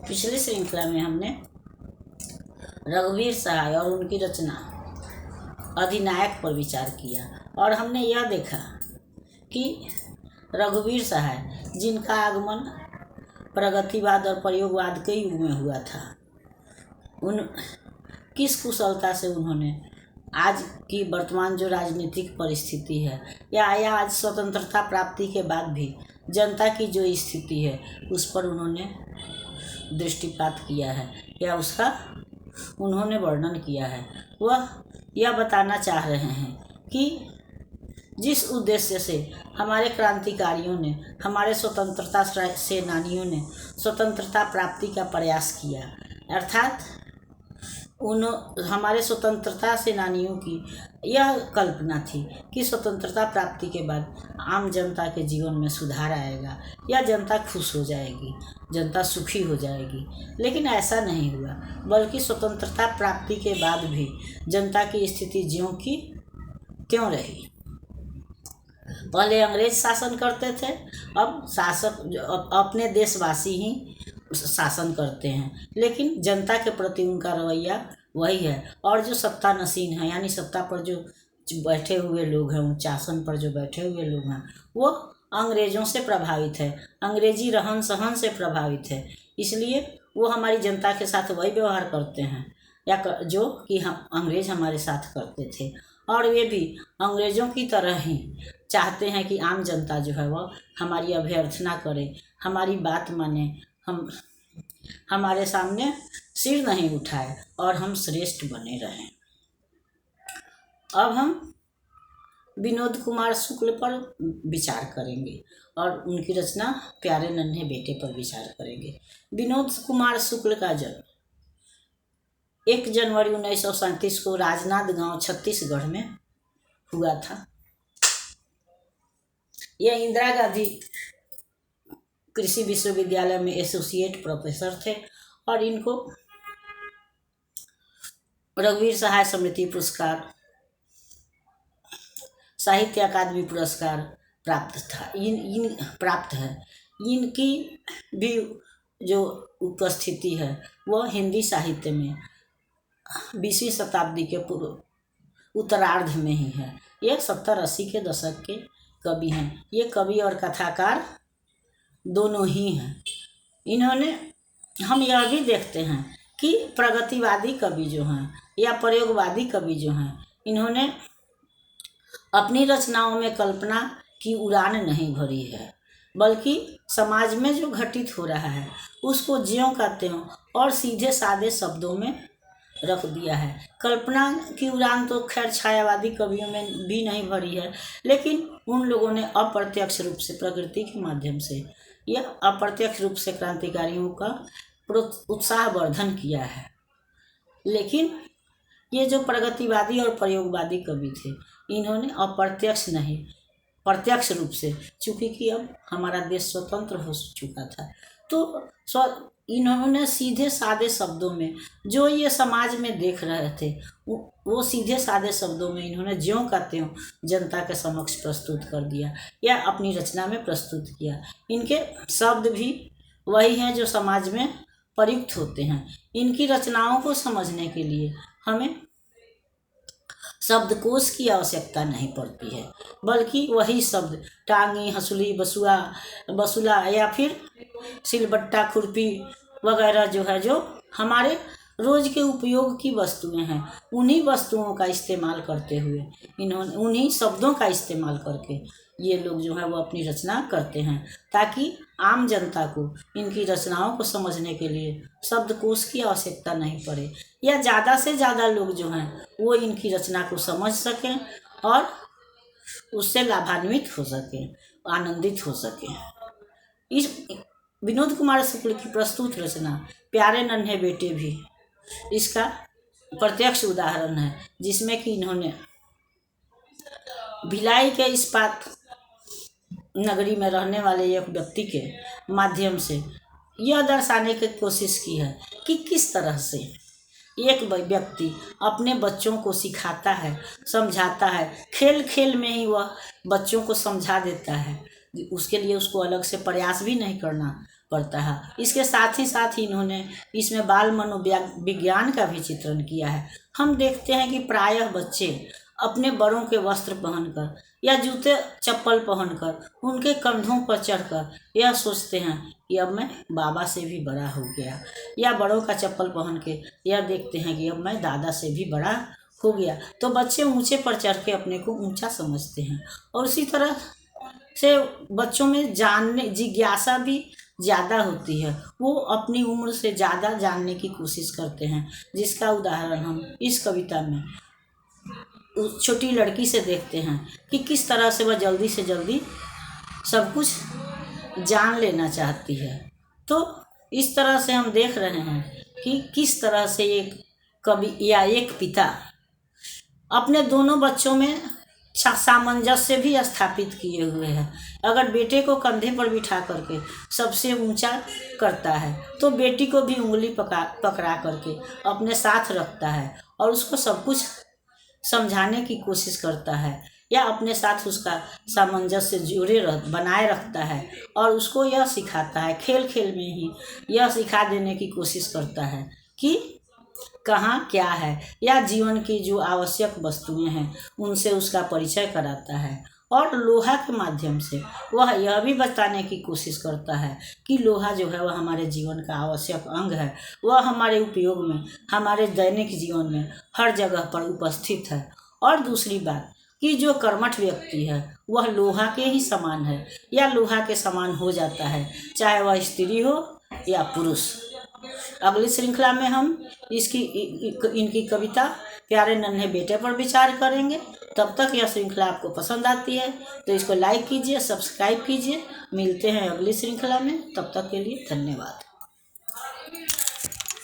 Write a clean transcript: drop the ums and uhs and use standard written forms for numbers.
पिछली श्रृंखला में हमने रघुवीर सहाय और उनकी रचना अधिनायक पर विचार किया और हमने यह देखा कि रघुवीर सहाय जिनका आगमन प्रगतिवाद और प्रयोगवाद के युग में हुआ था, उन किस कुशलता से उन्होंने आज की वर्तमान जो राजनीतिक परिस्थिति है या आज स्वतंत्रता प्राप्ति के बाद भी जनता की जो स्थिति है उस पर उन्होंने दृष्टिपात किया है या उसका उन्होंने वर्णन किया है। वह यह बताना चाह रहे हैं कि जिस उद्देश्य से हमारे क्रांतिकारियों ने, हमारे स्वतंत्रता सेनानियों ने स्वतंत्रता प्राप्ति का प्रयास किया, अर्थात हमारे स्वतंत्रता सेनानियों की यह कल्पना थी कि स्वतंत्रता प्राप्ति के बाद आम जनता के जीवन में सुधार आएगा या जनता खुश हो जाएगी, जनता सुखी हो जाएगी। लेकिन ऐसा नहीं हुआ, बल्कि स्वतंत्रता प्राप्ति के बाद भी जनता की स्थिति ज्यों की त्यों रही। पहले अंग्रेज शासन करते थे, अब शासक अपने देशवासी ही शासन करते हैं, लेकिन जनता के प्रति उनका रवैया वही है। और जो सत्ता नशीन है, यानी सत्ता पर जो बैठे हुए लोग हैं, उच्च आसन पर जो बैठे हुए लोग हैं, वो अंग्रेज़ों से प्रभावित है, अंग्रेजी रहन सहन से प्रभावित है। इसलिए वो हमारी जनता के साथ वही व्यवहार करते हैं या जो कि हम अंग्रेज़ हमारे साथ करते थे। और वे भी अंग्रेज़ों की तरह ही चाहते हैं कि आम जनता जो है वह हमारी अभ्यर्थना करे, हमारी बात माने, हम हमारे सामने सिर नहीं उठाए और हम श्रेष्ठ बने रहें। अब हम विनोद कुमार शुक्ल पर विचार करेंगे और उनकी रचना प्यारे नन्हे बेटे पर विचार करेंगे। विनोद कुमार शुक्ल का जन्म 1 जनवरी 1937 को राजनांद गांव छत्तीसगढ़ में हुआ था। यह इंदिरा गांधी कृषि विश्वविद्यालय में एसोसिएट प्रोफेसर थे और इनको रघुवीर सहाय स्मृति पुरस्कार, साहित्य अकादमी पुरस्कार प्राप्त है। इनकी भी जो उपस्थिति है वह हिंदी साहित्य में 20वीं शताब्दी के उत्तरार्ध में ही है। ये 70-80 के दशक के कवि हैं। ये कवि और कथाकार दोनों ही हैं। इन्होंने, हम यह भी देखते हैं कि प्रगतिवादी कवि जो हैं या प्रयोगवादी कवि जो हैं, इन्होंने अपनी रचनाओं में कल्पना की उड़ान नहीं भरी है, बल्कि समाज में जो घटित हो रहा है उसको ज्यों का त्यों और सीधे सादे शब्दों में रख दिया है। कल्पना की उड़ान तो खैर छायावादी कवियों में भी नहीं भरी है, लेकिन उन लोगों ने अप्रत्यक्ष रूप से प्रकृति के माध्यम से या अप्रत्यक्ष रूप से क्रांतिकारियों का उत्साहवर्धन किया है। लेकिन ये जो प्रगतिवादी और प्रयोगवादी कवि थे, इन्होंने अप्रत्यक्ष नहीं प्रत्यक्ष रूप से, चूँकि कि अब हमारा देश स्वतंत्र हो चुका था, तो इन्होंने सीधे सादे शब्दों में जो ये समाज में देख रहे थे वो सीधे सादे शब्दों में इन्होंने ज्यों का त्यों जनता के समक्ष प्रस्तुत कर दिया या अपनी रचना में प्रस्तुत किया। इनके शब्द भी वही हैं जो समाज में प्रयुक्त होते हैं। इनकी रचनाओं को समझने के लिए हमें शब्दकोश की आवश्यकता नहीं पड़ती है, बल्कि वही शब्द टांगी, हंसुली, बसुला या फिर सिलबट्टा, खुरपी वगैरह जो है, जो हमारे रोज के उपयोग की वस्तुएं हैं, उन्हीं वस्तुओं का इस्तेमाल करते हुए इन्होंने, उन्हीं शब्दों का इस्तेमाल करके ये लोग जो है वो अपनी रचना करते हैं, ताकि आम जनता को इनकी रचनाओं को समझने के लिए शब्दकोश की आवश्यकता नहीं पड़े या ज़्यादा से ज़्यादा लोग जो हैं वो इनकी रचना को समझ सकें और उससे लाभान्वित हो सकें, आनंदित हो सकें। इस विनोद कुमार शुक्ल की प्रस्तुत रचना प्यारे नन्हे बेटे भी इसका प्रत्यक्ष उदाहरण है, जिसमें कि इन्होंने भिलाई के इस्पात नगरी में रहने वाले एक व्यक्ति के माध्यम से यह दर्शाने की कोशिश की है कि किस तरह से एक व्यक्ति अपने बच्चों को सिखाता है, समझाता है, खेल खेल में ही वह बच्चों को समझा देता है। उसके लिए उसको अलग से प्रयास भी नहीं करना पड़ता है। इसके साथ ही इन्होंने इसमें बाल मनोविज्ञान का भी चित्रण किया है। हम देखते हैं कि प्रायः बच्चे अपने बड़ों के वस्त्र पहनकर या जूते चप्पल पहनकर उनके कंधों पर चढ़कर यह सोचते हैं कि अब मैं बाबा से भी बड़ा हो गया, या बड़ों का चप्पल पहन के यह देखते हैं कि अब मैं दादा से भी बड़ा हो गया। तो बच्चे ऊंचे पर चढ़ के अपने को ऊंचा समझते हैं, और उसी तरह से बच्चों में जानने जिज्ञासा भी ज़्यादा होती है। वो अपनी उम्र से ज़्यादा जानने की कोशिश करते हैं, जिसका उदाहरण हम इस कविता में उस छोटी लड़की से देखते हैं कि किस तरह से वह जल्दी से जल्दी सब कुछ जान लेना चाहती है। तो इस तरह से हम देख रहे हैं कि किस तरह से एक कवि या एक पिता अपने दोनों बच्चों में सामंजस्य भी स्थापित किए हुए हैं। अगर बेटे को कंधे पर बिठा करके सबसे ऊंचा करता है तो बेटी को भी उंगली पकड़ा करके अपने साथ रखता है और उसको सब कुछ समझाने की कोशिश करता है, या अपने साथ उसका सामंजस्य बनाए रखता है, और उसको यह सिखाता है, खेल खेल में ही यह सिखा देने की कोशिश करता है कि कहाँ क्या है, या जीवन की जो आवश्यक वस्तुएं हैं उनसे उसका परिचय कराता है। और लोहा के माध्यम से वह यह भी बताने की कोशिश करता है कि लोहा जो है वह हमारे जीवन का आवश्यक अंग है, वह हमारे उपयोग में, हमारे दैनिक जीवन में हर जगह पर उपस्थित है। और दूसरी बात कि जो कर्मठ व्यक्ति है वह लोहा के ही समान है, या लोहा के समान हो जाता है, चाहे वह स्त्री हो या पुरुष। अगली श्रृंखला में हम इनकी कविता प्यारे नन्हे बेटे पर विचार करेंगे। तब तक यह श्रृंखला आपको पसंद आती है तो इसको लाइक कीजिए, सब्सक्राइब कीजिए। मिलते हैं अगली श्रृंखला में, तब तक के लिए धन्यवाद।